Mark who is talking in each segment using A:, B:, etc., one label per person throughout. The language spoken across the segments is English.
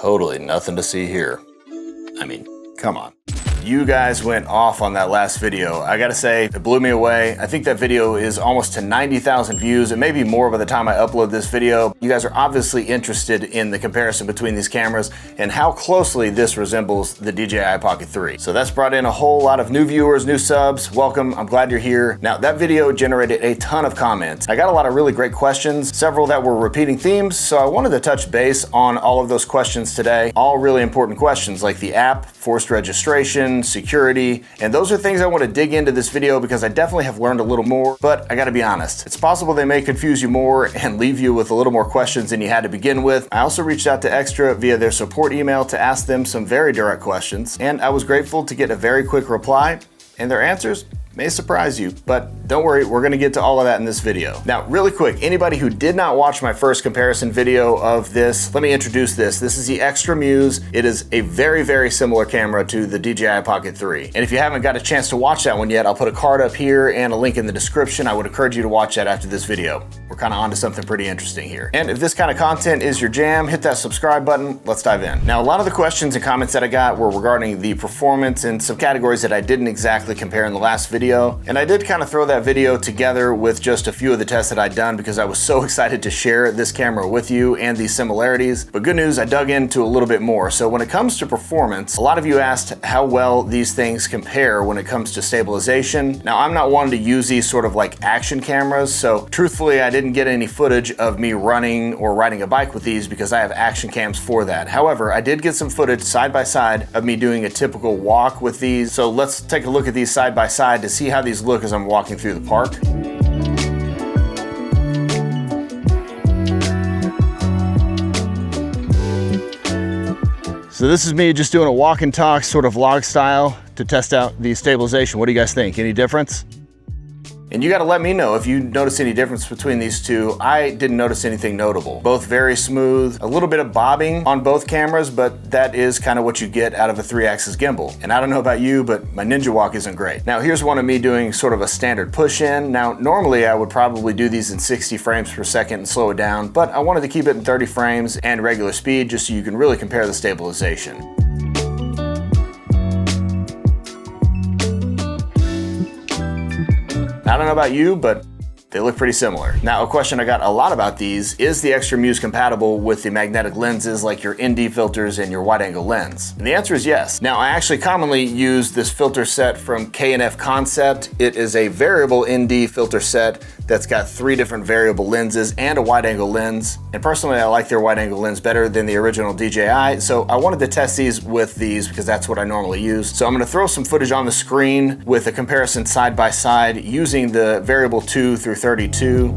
A: Totally nothing to see here. I mean, come on. You guys went off on that last video. I gotta say, it blew me away. I think that video is almost to 90,000 views. It may be more by the time I upload this video. You guys are obviously interested in the comparison between these cameras and how closely this resembles the DJI Pocket 3. So that's brought in a whole lot of new viewers, new subs. Welcome, I'm glad you're here. Now, that video generated a ton of comments. I got a lot of really great questions, several that were repeating themes, so I wanted to touch base on all of those questions today. All really important questions like the app, forced registration, security, and those are things I want to dig into this video because I definitely have learned a little more, but I gotta be honest, it's possible they may confuse you more and leave you with a little more questions than you had to begin with. I also reached out to XTRA via their support email to ask them some very direct questions, and I was grateful to get a very quick reply, and their answers may surprise you, but don't worry, we're gonna get to all of that in this video. Now, really quick, anybody who did not watch my first comparison video of this, let me introduce this. This is the XTRA Muse. It is a very, very similar camera to the DJI Pocket 3. And if you haven't got a chance to watch that one yet, I'll put a card up here and a link in the description. I would encourage you to watch that after this video. We're kind of onto something pretty interesting here. And if this kind of content is your jam, hit that subscribe button. Let's dive in. Now, a lot of the questions and comments that I got were regarding the performance in some categories that I didn't exactly compare in the last video. And I did kind of throw that video together with just a few of the tests that I'd done because I was so excited to share this camera with you and these similarities. But good news, I dug into a little bit more. So when it comes to performance, a lot of you asked how well these things compare when it comes to stabilization. Now, I'm not one to use these sort of like action cameras, so truthfully, I didn't get any footage of me running or riding a bike with these because I have action cams for that. However, I did get some footage side by side of me doing a typical walk with these. So let's take a look at these side by side to see how these look as I'm walking through the park. So this is me just doing a walk and talk sort of vlog style to test out the stabilization. What do you guys think? Any difference? And you gotta let me know if you notice any difference between these two. I didn't notice anything notable. Both very smooth, a little bit of bobbing on both cameras, but that is kind of what you get out of a 3-axis gimbal. And I don't know about you, but my Ninja Walk isn't great. Now here's one of me doing sort of a standard push-in. Now normally I would probably do these in 60 frames per second and slow it down, but I wanted to keep it in 30 frames and regular speed just so you can really compare the stabilization. I don't know about you, but they look pretty similar. Now, a question I got a lot about these is the XTRA Muse compatible with the magnetic lenses like your ND filters and your wide angle lens? And the answer is yes. Now, I actually commonly use this filter set from K&F Concept. It is a variable ND filter set that's got 3 different variable lenses and a wide angle lens. And personally, I like their wide angle lens better than the original DJI. So I wanted to test these with these because that's what I normally use. So I'm gonna throw some footage on the screen with a comparison side by side using the variable 2 through 32.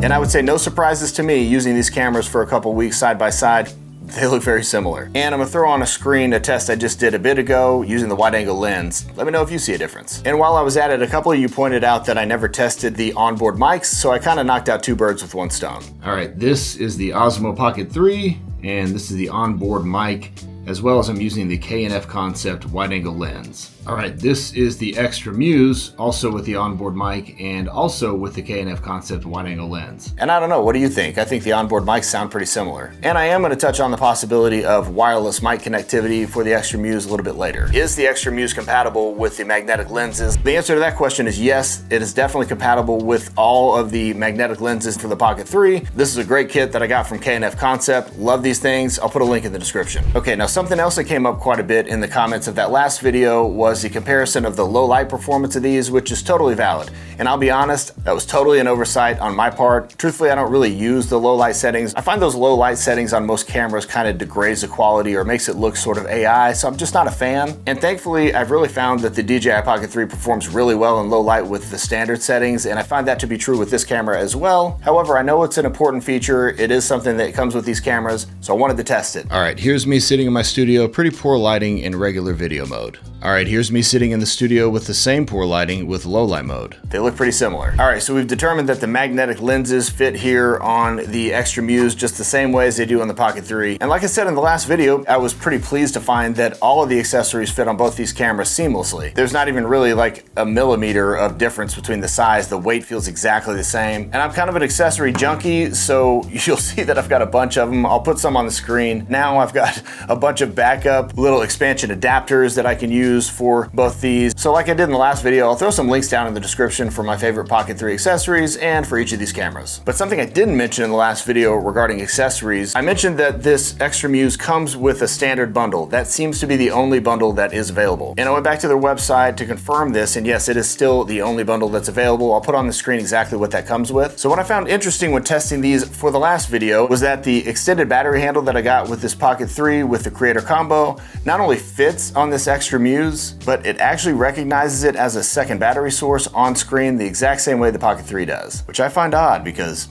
A: And I would say no surprises to me using these cameras for a couple weeks side by side. They look very similar. And I'm gonna throw on a screen a test I just did a bit ago using the wide angle lens. Let me know if you see a difference. And while I was at it, a couple of you pointed out that I never tested the onboard mics, so I kind of knocked out 2 birds with 1 stone. All right, this is the Osmo Pocket 3, and this is the onboard mic, as well as I'm using the K&F Concept wide angle lens. All right, this is the XTRA Muse, also with the onboard mic and also with the K&F Concept wide angle lens. And I don't know, what do you think? I think the onboard mics sound pretty similar. And I am gonna touch on the possibility of wireless mic connectivity for the XTRA Muse a little bit later. Is the XTRA Muse compatible with the magnetic lenses? The answer to that question is yes, it is definitely compatible with all of the magnetic lenses for the Pocket 3. This is a great kit that I got from K&F Concept. Love these things. I'll put a link in the description. Okay, now something else that came up quite a bit in the comments of that last video was the comparison of the low light performance of these, which is totally valid. And I'll be honest, that was totally an oversight on my part. Truthfully, I don't really use the low light settings. I find those low light settings on most cameras kind of degrades the quality or makes it look sort of AI, so I'm just not a fan. And thankfully, I've really found that the DJI Pocket 3 performs really well in low light with the standard settings, and I find that to be true with this camera as well. However, I know it's an important feature. It is something that comes with these cameras, so I wanted to test it. All right, here's me sitting in my studio, pretty poor lighting in regular video mode. All right, here's here's me sitting in the studio with the same poor lighting with low light mode. They look pretty similar. All right, so we've determined that the magnetic lenses fit here on the XTRA Muse just the same way as they do on the Pocket 3. And like I said in the last video, I was pretty pleased to find that all of the accessories fit on both these cameras seamlessly. There's not even really like a millimeter of difference between the size. The weight feels exactly the same. And I'm kind of an accessory junkie, so you'll see that I've got a bunch of them. I'll put some on the screen. Now I've got a bunch of backup little expansion adapters that I can use for both these. So like I did in the last video, I'll throw some links down in the description for my favorite Pocket 3 accessories and for each of these cameras. But something I didn't mention in the last video regarding accessories, I mentioned that this XTRA Muse comes with a standard bundle. That seems to be the only bundle that is available. And I went back to their website to confirm this, and yes, it is still the only bundle that's available. I'll put on the screen exactly what that comes with. So what I found interesting when testing these for the last video was that the extended battery handle that I got with this Pocket 3 with the Creator Combo not only fits on this XTRA Muse, but it actually recognizes it as a second battery source on screen the exact same way the Pocket 3 does, which I find odd because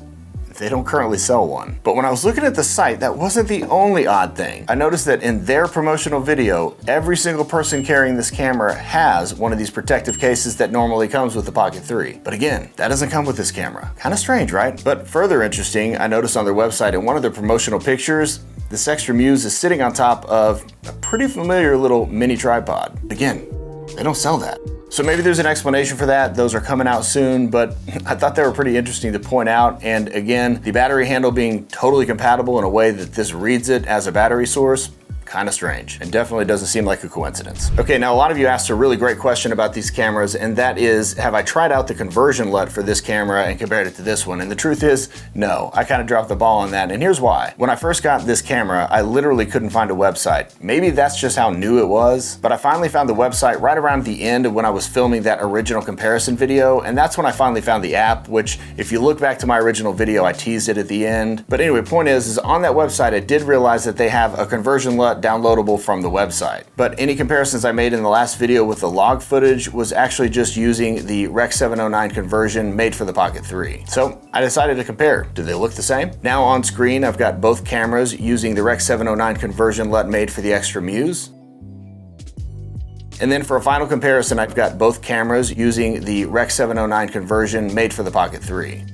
A: they don't currently sell one. But when I was looking at the site, that wasn't the only odd thing. I noticed that in their promotional video, every single person carrying this camera has one of these protective cases that normally comes with the Pocket 3. But again, that doesn't come with this camera. Kind of strange, right? But further interesting, I noticed on their website in one of their promotional pictures, this XTRA Muse is sitting on top of a pretty familiar little mini tripod. Again, they don't sell that. So maybe there's an explanation for that. Those are coming out soon, but I thought they were pretty interesting to point out. And again, the battery handle being totally compatible in a way that this reads it as a battery source, kind of strange, and definitely doesn't seem like a coincidence. Okay, now a lot of you asked a really great question about these cameras, and that is, have I tried out the conversion LUT for this camera and compared it to this one? And the truth is, no, I kind of dropped the ball on that, and here's why. When I first got this camera, I literally couldn't find a website. Maybe that's just how new it was, but I finally found the website right around the end of when I was filming that original comparison video, and that's when I finally found the app, which if you look back to my original video, I teased it at the end. But anyway, point is on that website, I did realize that they have a conversion LUT downloadable from the website. But any comparisons I made in the last video with the log footage was actually just using the Rec. 709 conversion made for the Pocket 3. So I decided to compare. Do they look the same? Now on screen, I've got both cameras using the Rec. 709 conversion LUT made for the XTRA Muse. And then for a final comparison, I've got both cameras using the Rec. 709 conversion made for the Pocket 3.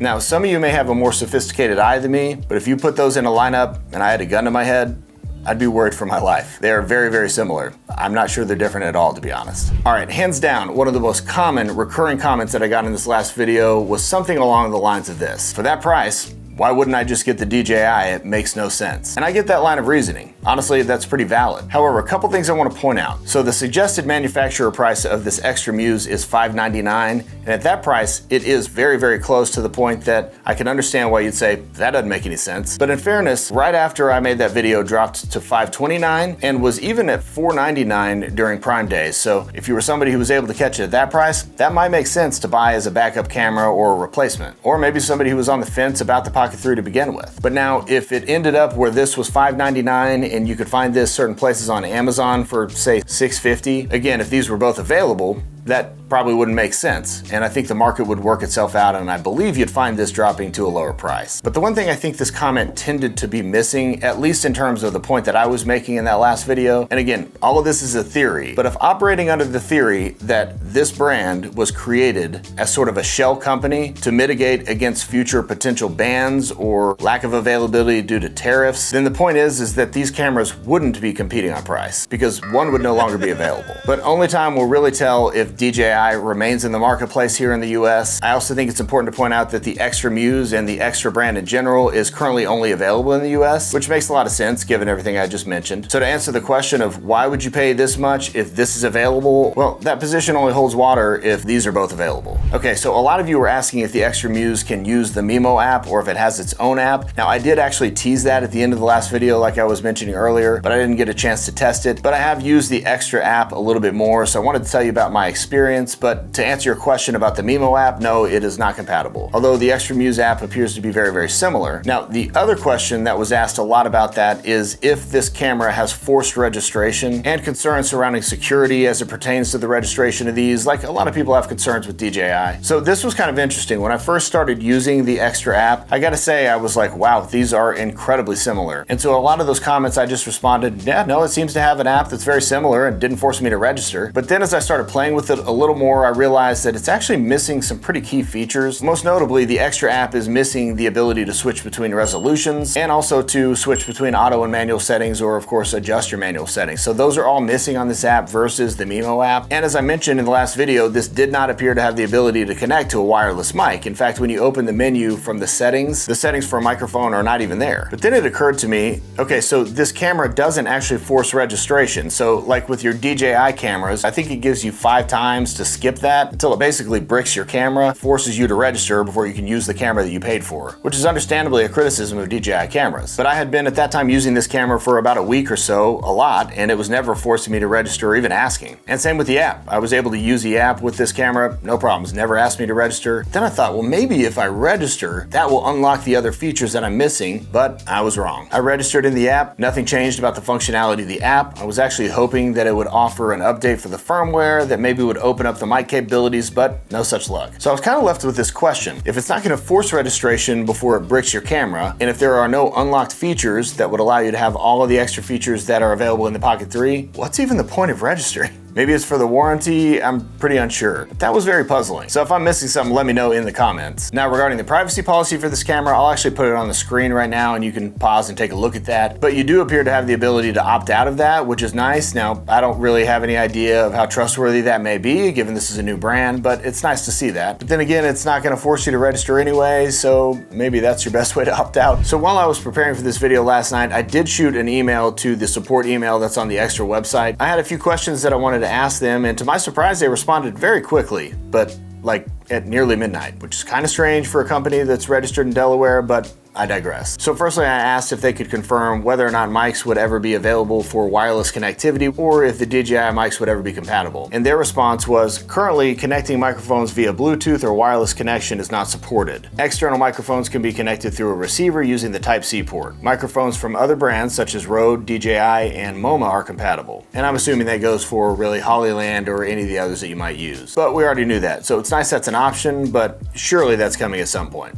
A: Now, some of you may have a more sophisticated eye than me, but if you put those in a lineup and I had a gun to my head, I'd be worried for my life. They are very, very similar. I'm not sure they're different at all, to be honest. All right, hands down, one of the most common recurring comments that I got in this last video was something along the lines of this. For that price, why wouldn't I just get the DJI? It makes no sense. And I get that line of reasoning. Honestly, that's pretty valid. However, a couple things I want to point out. So the suggested manufacturer price of this XTRA Muse is $599, and at that price, it is very, very close to the point that I can understand why you'd say, that doesn't make any sense. But in fairness, right after I made that video, dropped to $529 and was even at $499 during Prime days. So if you were somebody who was able to catch it at that price, that might make sense to buy as a backup camera or a replacement. Or maybe somebody who was on the fence about the Pocket 3 to begin with. But now, if it ended up where this was $599 and you could find this certain places on Amazon for, say, $650, again, if these were both available, that probably wouldn't make sense. And I think the market would work itself out, and I believe you'd find this dropping to a lower price. But the one thing I think this comment tended to be missing, at least in terms of the point that I was making in that last video, and again, all of this is a theory, but if operating under the theory that this brand was created as sort of a shell company to mitigate against future potential bans or lack of availability due to tariffs, then the point is that these cameras wouldn't be competing on price because one would no longer be available. But only time will really tell if DJI remains in the marketplace here in the US. I also think it's important to point out that the XTRA Muse and the XTRA brand in general is currently only available in the US, which makes a lot of sense given everything I just mentioned. So to answer the question of why would you pay this much if this is available, well, that position only holds water if these are both available. Okay, so a lot of you were asking if the XTRA Muse can use the Mimo app or if it has its own app. Now, I did actually tease that at the end of the last video like I was mentioning earlier, but I didn't get a chance to test it. But I have used the XTRA app a little bit more, so I wanted to tell you about my experience experience, but to answer your question about the Mimo app, no, it is not compatible. Although the XTRA Muse app appears to be very, very similar. Now, the other question that was asked a lot about that is if this camera has forced registration and concerns surrounding security as it pertains to the registration of these, like a lot of people have concerns with DJI. So this was kind of interesting. When I first started using the XTRA app, I gotta say, I was like, wow, these are incredibly similar. And so a lot of those comments, I just responded, yeah, no, it seems to have an app that's very similar and didn't force me to register. But then as I started playing with it a little more, I realized that it's actually missing some pretty key features. Most notably, the XTRA app is missing the ability to switch between resolutions and also to switch between auto and manual settings, or of course adjust your manual settings. So those are all missing on this app versus the Mimo app. And as I mentioned in the last video, this did not appear to have the ability to connect to a wireless mic. In fact, when you open the menu from the settings for a microphone are not even there. But then it occurred to me, okay, so this camera doesn't actually force registration. So like with your DJI cameras, I think it gives you 5 times to skip that until it basically bricks your camera, forces you to register before you can use the camera that you paid for, which is understandably a criticism of DJI cameras. But I had been at that time using this camera for about a week or so, a lot, and it was never forcing me to register or even asking. And same with the app. I was able to use the app with this camera, no problems, never asked me to register. Then I thought, well, maybe if I register, that will unlock the other features that I'm missing, but I was wrong. I registered in the app, nothing changed about the functionality of the app. I was actually hoping that it would offer an update for the firmware that maybe would open up the mic capabilities, but no such luck. So I was kind of left with this question. If it's not going to force registration before it bricks your camera, and if there are no unlocked features that would allow you to have all of the extra features that are available in the Pocket 3, what's even the point of registering? Maybe it's for the warranty, I'm pretty unsure. But that was very puzzling. So if I'm missing something, let me know in the comments. Now regarding the privacy policy for this camera, I'll actually put it on the screen right now and you can pause and take a look at that. But you do appear to have the ability to opt out of that, which is nice. Now, I don't really have any idea of how trustworthy that may be, given this is a new brand, but it's nice to see that. But then again, it's not gonna force you to register anyway, so maybe that's your best way to opt out. So while I was preparing for this video last night, I did shoot an email to the support email that's on the XTRA website. I had a few questions that I wanted to ask them, and to my surprise, they responded very quickly, but like at nearly midnight, which is kind of strange for a company that's registered in Delaware, but I digress. So firstly, I asked if they could confirm whether or not mics would ever be available for wireless connectivity or if the DJI mics would ever be compatible. And their response was, currently connecting microphones via Bluetooth or wireless connection is not supported. External microphones can be connected through a receiver using the Type-C port. Microphones from other brands such as Rode, DJI, and MoMA are compatible. And I'm assuming that goes for really Hollyland or any of the others that you might use. But we already knew that, so it's nice that's an option, but surely that's coming at some point.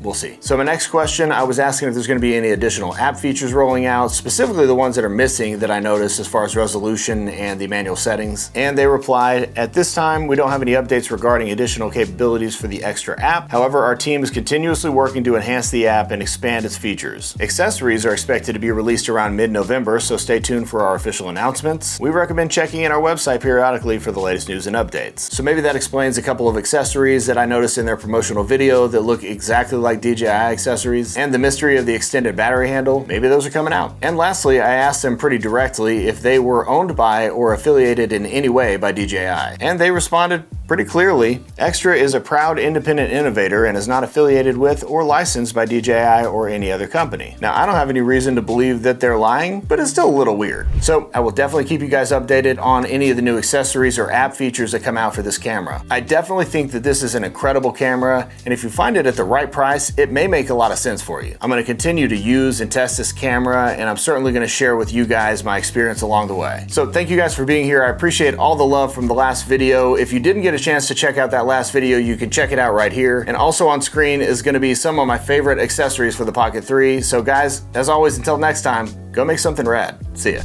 A: We'll see. So my next question, I was asking if there's going to be any additional app features rolling out, specifically the ones that are missing that I noticed as far as resolution and the manual settings. And they replied, at this time, we don't have any updates regarding additional capabilities for the XTRA app. However, our team is continuously working to enhance the app and expand its features. Accessories are expected to be released around mid-November, so stay tuned for our official announcements. We recommend checking in our website periodically for the latest news and updates. So maybe that explains a couple of accessories that I noticed in their promotional video that look exactly like DJI accessories, and the mystery of the extended battery handle, maybe those are coming out. And lastly, I asked them pretty directly if they were owned by or affiliated in any way by DJI. And they responded pretty clearly. XTRA is a proud independent innovator and is not affiliated with or licensed by DJI or any other company. Now, I don't have any reason to believe that they're lying, but it's still a little weird. So I will definitely keep you guys updated on any of the new accessories or app features that come out for this camera. I definitely think that this is an incredible camera, and if you find it at the right price, it may make a lot of sense for you. I'm going to continue to use and test this camera, and I'm certainly going to share with you guys my experience along the way. So thank you guys for being here. I appreciate all the love from the last video. If you didn't get a chance to check out that last video, you can check it out right here. And also on screen is going to be some of my favorite accessories for the Pocket 3. So guys, as always, until next time, go make something rad. See ya.